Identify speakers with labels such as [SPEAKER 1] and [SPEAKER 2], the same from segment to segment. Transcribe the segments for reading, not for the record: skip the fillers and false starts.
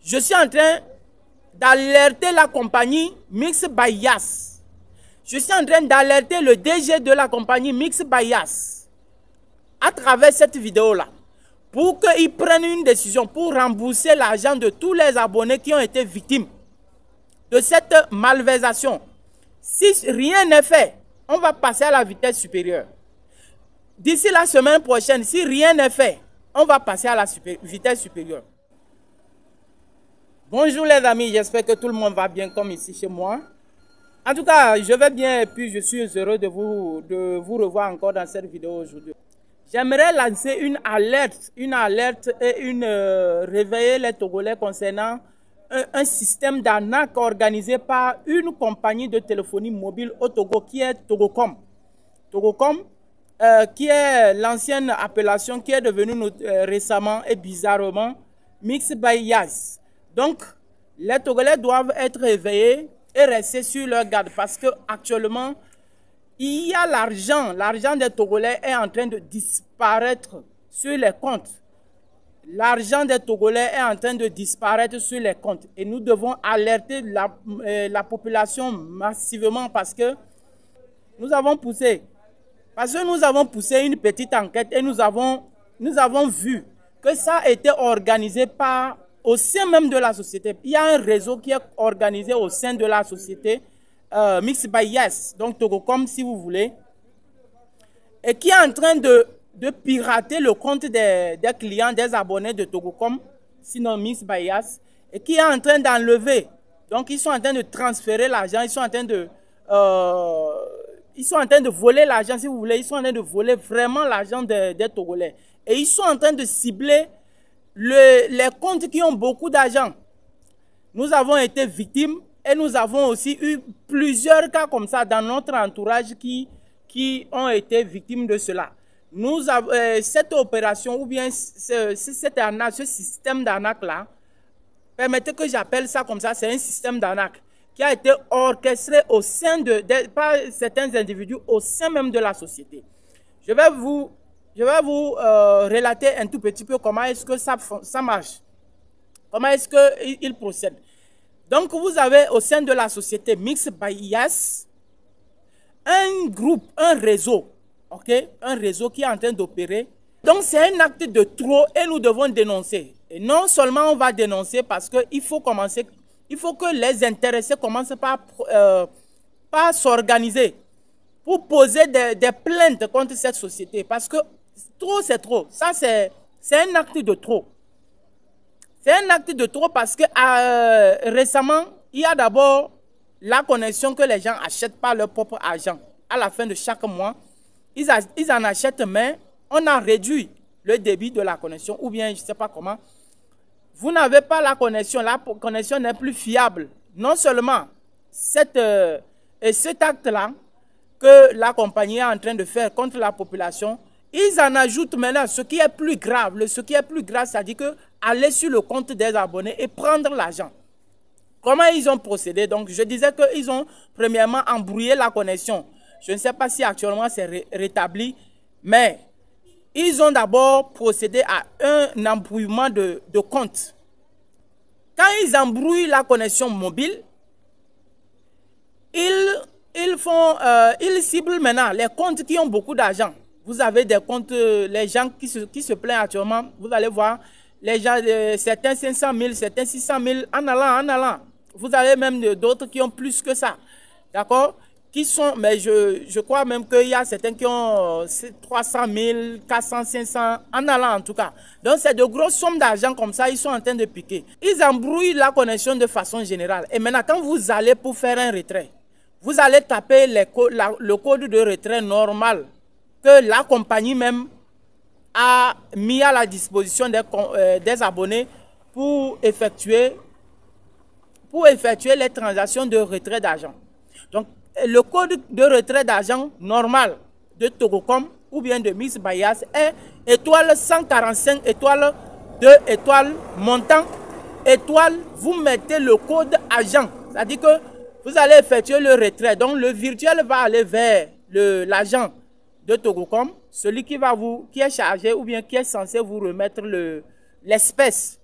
[SPEAKER 1] je suis en train d'alerter la compagnie Mix by Yas. Je suis en train d'alerter le DG de la compagnie Mix by Yas à travers cette vidéo-là pour qu'ils prennent une décision pour rembourser l'argent de tous les abonnés qui ont été victimes de cette malversation. Si rien n'est fait, on va passer à la vitesse supérieure. D'ici la semaine prochaine, si rien n'est fait, on va passer à la vitesse supérieure. Bonjour les amis, j'espère que tout le monde va bien comme ici chez moi. En tout cas, je vais bien et puis je suis heureux de vous revoir encore dans cette vidéo aujourd'hui. J'aimerais lancer une alerte et réveiller les Togolais concernant un système d'arnaque organisé par une compagnie de téléphonie mobile au Togo qui est Togocom. Togocom, qui est l'ancienne appellation qui est devenue récemment et bizarrement Mix by Yas. Donc, les Togolais doivent être réveillés et rester sur leur garde parce que actuellement, il y a l'argent des Togolais est en train de disparaître sur les comptes. L'argent des Togolais est en train de disparaître sur les comptes et nous devons alerter la population massivement parce que nous avons poussé une petite enquête et nous avons vu que ça a été organisé au sein même de la société. Il y a un réseau qui est organisé au sein de la société Mix by Yes, donc Togocom si vous voulez, et qui est en train de pirater le compte des clients, des abonnés de Togocom, sinon Mix by Yes, et qui est en train d'enlever. Donc ils sont en train de transférer l'argent, ils sont en train de voler l'argent si vous voulez, ils sont en train de voler vraiment l'argent des Togolais. Et ils sont en train de cibler les comptes qui ont beaucoup d'argent. Nous avons été victimes et nous avons aussi eu plusieurs cas comme ça dans notre entourage qui ont été victimes de cela. Cette opération ou bien ce système d'arnaque-là, permettez que j'appelle ça comme ça, c'est un système d'arnaque qui a été orchestré par certains individus au sein même de la société. Je vais vous relater un tout petit peu comment est-ce que ça marche, comment est-ce qu'il procède. Donc, vous avez au sein de la société Mix by Yas un groupe, un réseau, ok, un réseau qui est en train d'opérer. Donc, c'est un acte de trop et nous devons dénoncer. Et non seulement on va dénoncer parce qu'il faut que les intéressés commencent par s'organiser pour poser des plaintes contre cette société. Parce que trop, c'est trop. Ça, c'est un acte de trop. C'est un acte de trop parce que récemment, il y a d'abord la connexion que les gens achètent par leur propre argent. À la fin de chaque mois, ils en achètent, mais on a réduit le débit de la connexion ou bien je ne sais pas comment. Vous n'avez pas la connexion n'est plus fiable. Non seulement cet acte-là que la compagnie est en train de faire contre la population, ils en ajoutent maintenant ce qui est plus grave. Ce qui est plus grave, c'est-à-dire que aller sur le compte des abonnés et prendre l'argent. Comment ils ont procédé? Donc, je disais qu'ils ont premièrement embrouillé la connexion. Je ne sais pas si actuellement c'est rétabli, mais ils ont d'abord procédé à un embrouillement de compte. Quand ils embrouillent la connexion mobile, ils ciblent maintenant les comptes qui ont beaucoup d'argent. Vous avez des comptes, les gens qui se plaignent actuellement, vous allez voir, les gens, certains 500 000, certains 600 000, en allant. Vous avez même d'autres qui ont plus que ça, d'accord? Mais je crois même qu'il y a certains qui ont 300 000, 400, 500, en allant en tout cas. Donc c'est de grosses sommes d'argent comme ça, ils sont en train de piquer. Ils embrouillent la connexion de façon générale. Et maintenant, quand vous allez pour faire un retrait, vous allez taper le code de retrait normal que la compagnie même a mis à la disposition des abonnés pour effectuer les transactions de retrait d'argent. Donc, le code de retrait d'argent normal de Togocom ou bien de Mix by Yas est étoile 145, étoile 2, étoile montant, étoile, vous mettez le code agent. C'est-à-dire que vous allez effectuer le retrait. Donc, le virtuel va aller vers l'agent de Togocom, celui qui est chargé ou bien qui est censé vous remettre l'espèce.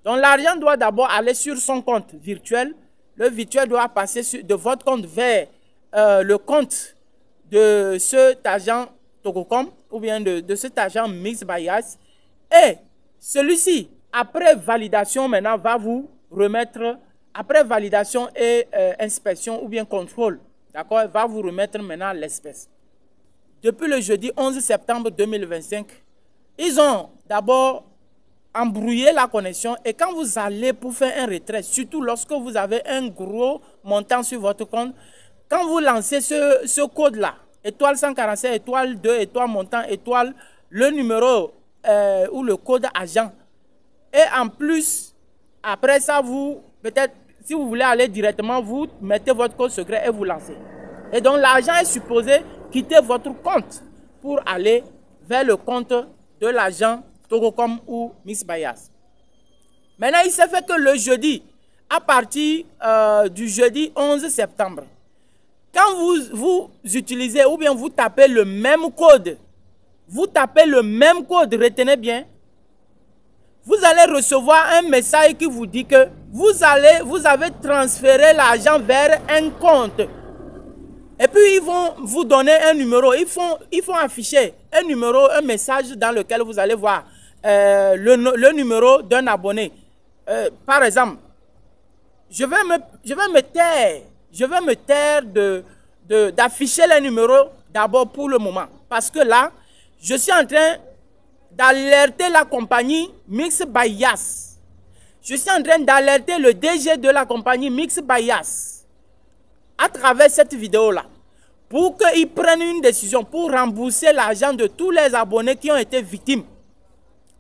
[SPEAKER 1] Donc l'argent doit d'abord aller sur son compte virtuel. Le virtuel doit passer de votre compte vers le compte de cet agent Togocom ou bien de cet agent MixBuyUs. Et celui-ci, après validation, maintenant va vous remettre, après validation et inspection ou bien contrôle, d'accord, va vous remettre maintenant l'espèce. Depuis le jeudi 11 septembre 2025, ils ont d'abord embrouillé la connexion et quand vous allez pour faire un retrait, surtout lorsque vous avez un gros montant sur votre compte, quand vous lancez ce code-là, étoile 147, étoile 2, étoile montant, étoile, le numéro ou le code agent. Et en plus, après ça, vous, peut-être, si vous voulez aller directement, vous mettez votre code secret et vous lancez. Et donc, l'argent est supposé quitter votre compte pour aller vers le compte de l'agent Togocom ou MixBuyUs. Maintenant, il s'est fait que le jeudi, à partir du jeudi 11 septembre, quand vous utilisez ou bien vous tapez le même code, retenez bien, vous allez recevoir un message qui vous dit que vous avez transféré l'argent vers un compte. Et puis ils vont vous donner un numéro, ils font afficher un numéro, un message dans lequel vous allez voir le numéro d'un abonné. Par exemple, je vais me taire d'afficher les numéros d'abord pour le moment. Parce que là, je suis en train d'alerter la compagnie MixBuyUs. Je suis en train d'alerter le DG de la compagnie MixBuyUs à travers cette vidéo-là pour qu'ils prennent une décision pour rembourser l'argent de tous les abonnés qui ont été victimes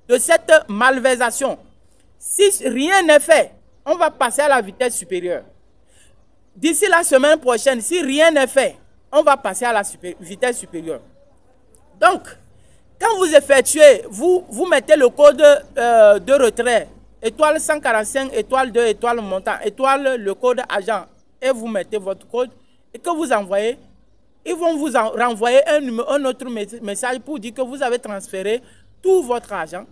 [SPEAKER 1] de cette malversation. Si rien n'est fait, on va passer à la vitesse supérieure. D'ici la semaine prochaine, si rien n'est fait, on va passer à la vitesse supérieure. Donc, quand vous effectuez, vous mettez le code de retrait, étoile 145, étoile 2, étoile montant, étoile le code agent, et vous mettez votre code, et que vous envoyez, ils vont vous renvoyer un autre message pour dire que vous avez transféré tout votre argent.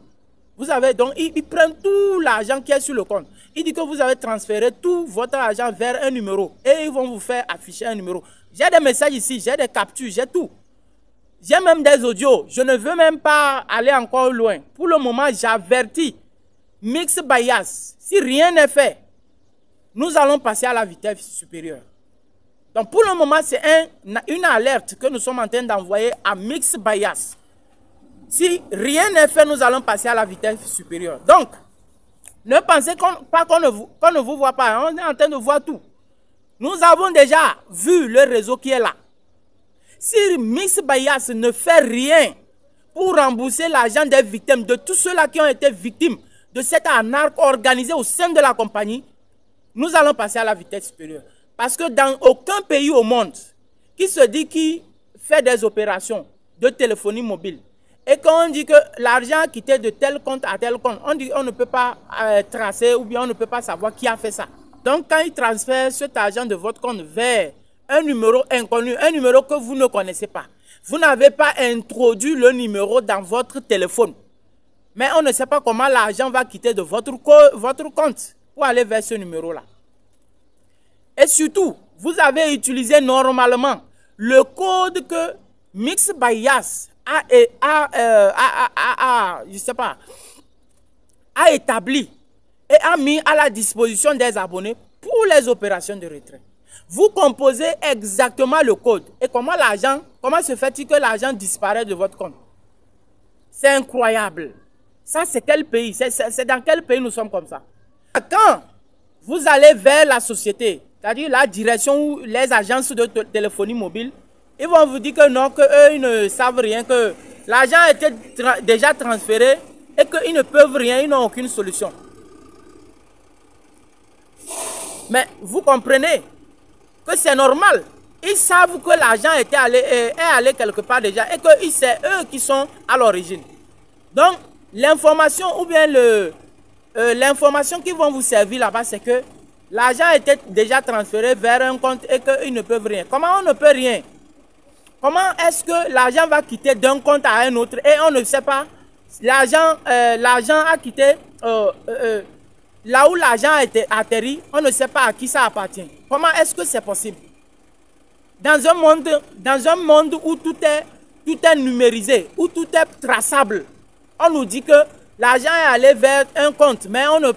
[SPEAKER 1] Vous avez donc, ils prennent tout l'argent qui est sur le compte. Ils disent que vous avez transféré tout votre argent vers un numéro, et ils vont vous faire afficher un numéro. J'ai des messages ici, j'ai des captures, j'ai tout. J'ai même des audios. Je ne veux même pas aller encore loin. Pour le moment, j'avertis MixBuyUs. Si rien n'est fait, nous allons passer à la vitesse supérieure. Donc pour le moment, c'est une alerte que nous sommes en train d'envoyer à MixBuyUs. Si rien n'est fait, nous allons passer à la vitesse supérieure. Donc, ne pensez pas qu'on ne vous voit pas. On est en train de voir tout. Nous avons déjà vu le réseau qui est là. Si MixBuyUs ne fait rien pour rembourser l'argent des victimes, de tous ceux-là qui ont été victimes de cette arnaque organisée au sein de la compagnie, nous allons passer à la vitesse supérieure. Parce que dans aucun pays au monde qui se dit qu'il fait des opérations de téléphonie mobile et qu'on dit que l'argent a quitté de tel compte à tel compte, on dit qu'on ne peut pas tracer ou bien on ne peut pas savoir qui a fait ça. Donc quand il transfère cet argent de votre compte vers un numéro inconnu, un numéro que vous ne connaissez pas, vous n'avez pas introduit le numéro dans votre téléphone, mais on ne sait pas comment l'argent va quitter de votre compte pour aller vers ce numéro-là. Et surtout, vous avez utilisé normalement le code que MixBuyUs a établi et a mis à la disposition des abonnés pour les opérations de retrait. Vous composez exactement le code. Et comment se fait-il que l'argent disparaît de votre compte? C'est incroyable. Ça, c'est quel pays? C'est dans quel pays nous sommes comme ça? Quand vous allez vers la société, c'est-à-dire la direction ou les agences de téléphonie mobile, ils vont vous dire que non, qu'eux, ils ne savent rien, que l'argent a été déjà transféré et qu'ils ne peuvent rien, ils n'ont aucune solution. Mais vous comprenez que c'est normal. Ils savent que l'argent est allé quelque part déjà et que c'est eux qui sont à l'origine. Donc, l'information ou bien l'information qui vont vous servir là-bas, c'est que l'argent était déjà transféré vers un compte et qu'ils ne peuvent rien. Comment on ne peut rien? Comment est-ce que l'argent va quitter d'un compte à un autre et on ne sait pas? L'argent a quitté là où l'argent a été atterri, on ne sait pas à qui ça appartient. Comment est-ce que c'est possible? Dans un monde où tout est numérisé, où tout est traçable, on nous dit que l'argent est allé vers un compte, mais on ne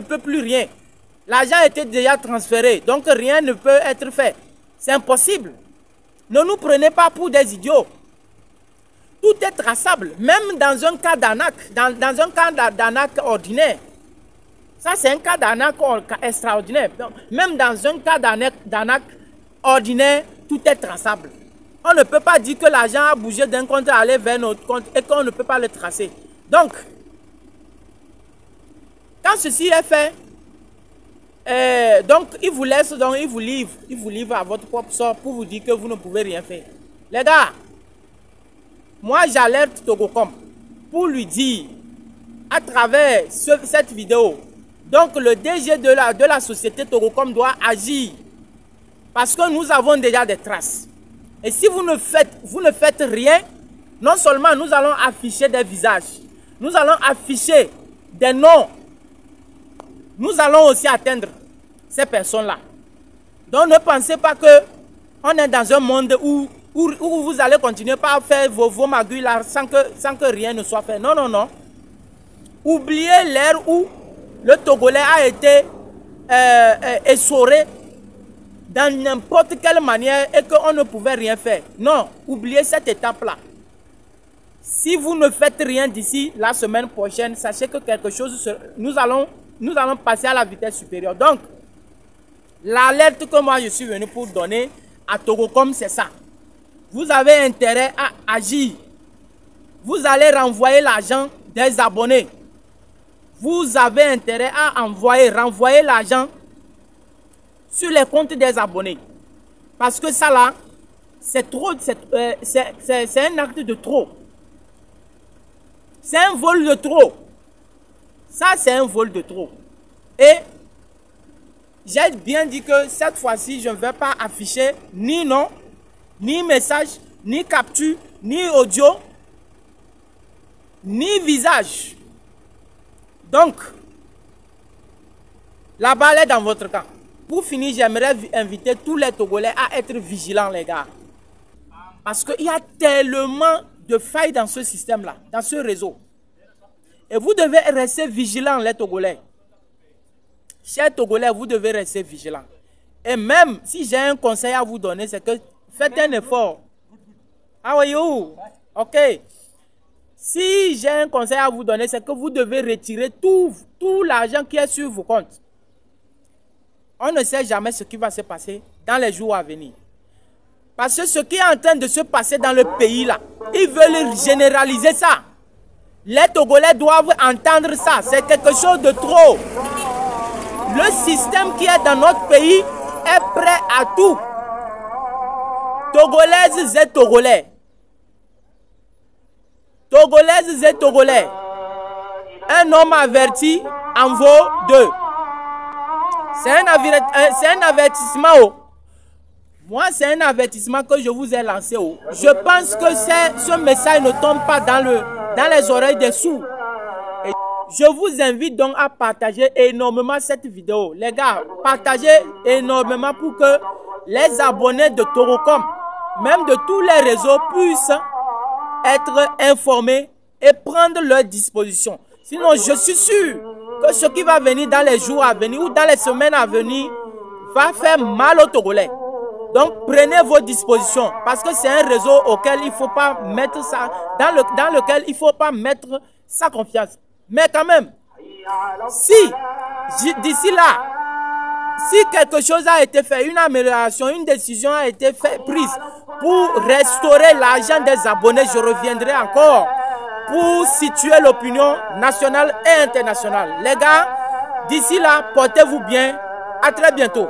[SPEAKER 1] peut plus rien. L'argent a été déjà transféré, donc rien ne peut être fait. C'est impossible. Ne nous prenez pas pour des idiots. Tout est traçable, même dans un cas d'arnaque, dans un cas d'arnaque ordinaire. Ça, c'est un cas d'arnaque extraordinaire. Donc, même dans un cas d'arnaque ordinaire, tout est traçable. On ne peut pas dire que l'argent a bougé d'un compte et allé vers notre compte et qu'on ne peut pas le tracer. Donc, quand ceci est fait, donc il vous laisse, donc il vous livre à votre propre sort pour vous dire que vous ne pouvez rien faire. Les gars, moi j'alerte Togocom pour lui dire à travers cette vidéo, donc le DG de la société Togocom doit agir parce que nous avons déjà des traces. Et si vous ne faites rien, non seulement nous allons afficher des visages, nous allons afficher des noms, nous allons aussi atteindre ces personnes-là. Donc ne pensez pas que on est dans un monde où vous allez continuer par faire vos magouilles là sans que rien ne soit fait. Non, non, non. Oubliez l'ère où le Togolais a été essoré dans n'importe quelle manière et qu'on ne pouvait rien faire. Non, oubliez cette étape-là. Si vous ne faites rien d'ici la semaine prochaine, sachez que quelque chose, nous allons passer à la vitesse supérieure. Donc, l'alerte que moi je suis venu pour donner à Togocom, c'est ça. Vous avez intérêt à agir. Vous allez renvoyer l'argent des abonnés. Vous avez intérêt à renvoyer l'argent sur les comptes des abonnés. Parce que ça là, c'est trop, c'est un acte de trop. C'est un vol de trop. Ça, c'est un vol de trop. Et j'ai bien dit que cette fois-ci, je ne vais pas afficher ni nom, ni message, ni capture, ni audio, ni visage. Donc, la balle est dans votre camp. Pour finir, j'aimerais inviter tous les Togolais à être vigilants, les gars. Parce qu'il y a tellement de failles dans ce système-là, dans ce réseau. Et vous devez rester vigilants, les Togolais. Chers Togolais, vous devez rester vigilants. Et même si j'ai un conseil à vous donner, c'est que faites un effort. How are you? Ok. Si j'ai un conseil à vous donner, c'est que vous devez retirer tout l'argent qui est sur vos comptes. On ne sait jamais ce qui va se passer dans les jours à venir. Parce que ce qui est en train de se passer dans le pays là, ils veulent généraliser ça. Les Togolais doivent entendre ça. C'est quelque chose de trop. Le système qui est dans notre pays est prêt à tout. Togolaises et Togolais. Togolaises et Togolais. Un homme averti en vaut deux. C'est un avertissement. Oh. Moi, c'est un avertissement que je vous ai lancé. Oh. Je pense que ce message ne tombe pas dans les oreilles des sourds. Et je vous invite donc à partager énormément cette vidéo. Les gars, partagez énormément pour que les abonnés de Togocom, même de tous les réseaux, puissent être informés et prendre leurs dispositions. Sinon, je suis sûr que ce qui va venir dans les jours à venir ou dans les semaines à venir va faire mal aux Togolais. Donc, prenez vos dispositions parce que c'est un réseau auquel il ne faut pas mettre ça, dans lequel il ne faut pas mettre sa confiance. Mais quand même, si d'ici là, si quelque chose a été fait, une amélioration, une décision a été prise pour restaurer l'argent des abonnés, je reviendrai encore pour situer l'opinion nationale et internationale. Les gars, d'ici là, portez-vous bien. À très bientôt.